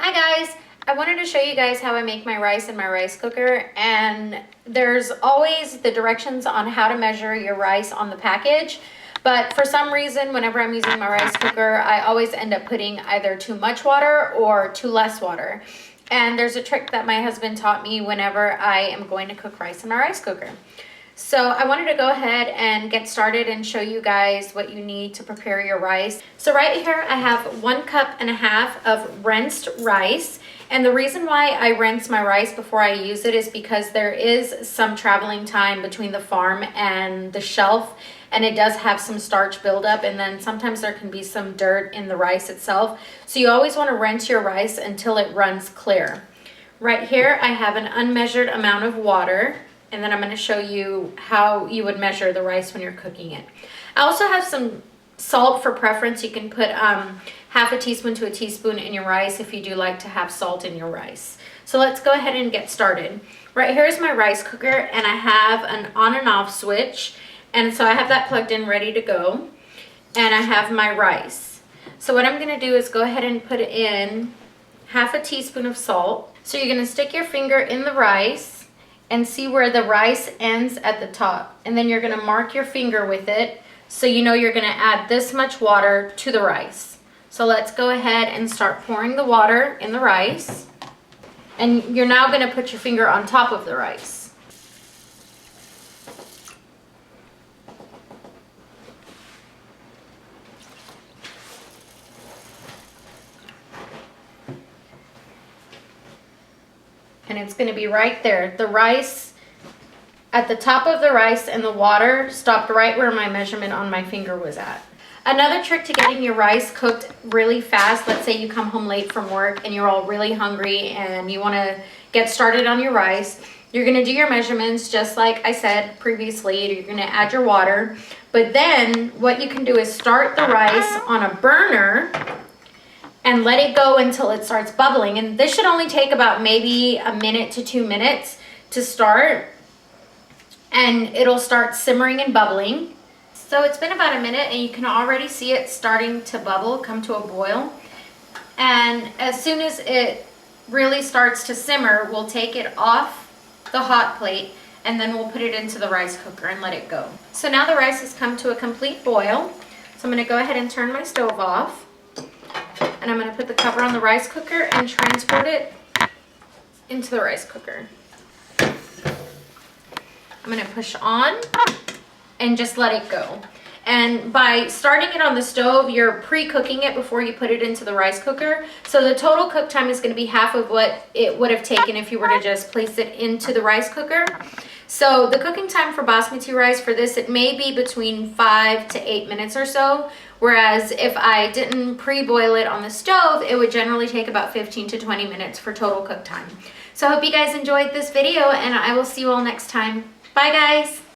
Hi guys, I wanted to show you guys how I make my rice in my rice cooker, and there's always the directions on how to measure your rice on the package, but for some reason whenever I'm using my rice cooker I always end up putting either too much water or too less water. And there's a trick that my husband taught me whenever I am going to cook rice in my rice cooker. So I wanted to go ahead and get started and show you guys what you need to prepare your rice. So right here I have 1.5 cups of rinsed rice. And the reason why I rinse my rice before I use it is because there is some traveling time between the farm and the shelf, and it does have some starch buildup, and then sometimes there can be some dirt in the rice itself. So you always want to rinse your rice until it runs clear. Right here I have an unmeasured amount of water, and then I'm going to show you how you would measure the rice when you're cooking it. I also have some salt for preference. You can put half a teaspoon to a teaspoon in your rice if you do like to have salt in your rice. So let's go ahead and get started. Right here is my rice cooker, and I have an on and off switch, and so I have that plugged in ready to go, and I have my rice. So what I'm going to do is go ahead and put in half a teaspoon of salt. So you're going to stick your finger in the rice and see where the rice ends at the top, and then you're going to mark your finger with it so you know you're going to add this much water to the rice. So let's go ahead and start pouring the water in the rice, and you're now going to put your finger on top of the rice. And it's going to be right there. The rice, at the top of the rice, and the water stopped right where my measurement on my finger was at. Another trick to getting your rice cooked really fast, let's say you come home late from work and you're all really hungry and you want to get started on your rice, you're going to do your measurements just like I said previously. You're going to add your water, but then what you can do is start the rice on a burner and let it go until it starts bubbling. And this should only take about maybe a minute to 2 minutes to start, and it'll start simmering and bubbling. So it's been about a minute and you can already see it starting to bubble, come to a boil. And as soon as it really starts to simmer, we'll take it off the hot plate and then we'll put it into the rice cooker and let it go. So now the rice has come to a complete boil. So I'm going to go ahead and turn my stove off. And I'm going to put the cover on the rice cooker and transport it into the rice cooker. I'm going to push on and just let it go. And by starting it on the stove, you're pre-cooking it before you put it into the rice cooker. So the total cook time is going to be half of what it would have taken if you were to just place it into the rice cooker. So the cooking time for basmati rice for this, it may be between 5 to 8 minutes or so. Whereas if I didn't pre-boil it on the stove, it would generally take about 15 to 20 minutes for total cook time. So I hope you guys enjoyed this video, and I will see you all next time. Bye guys!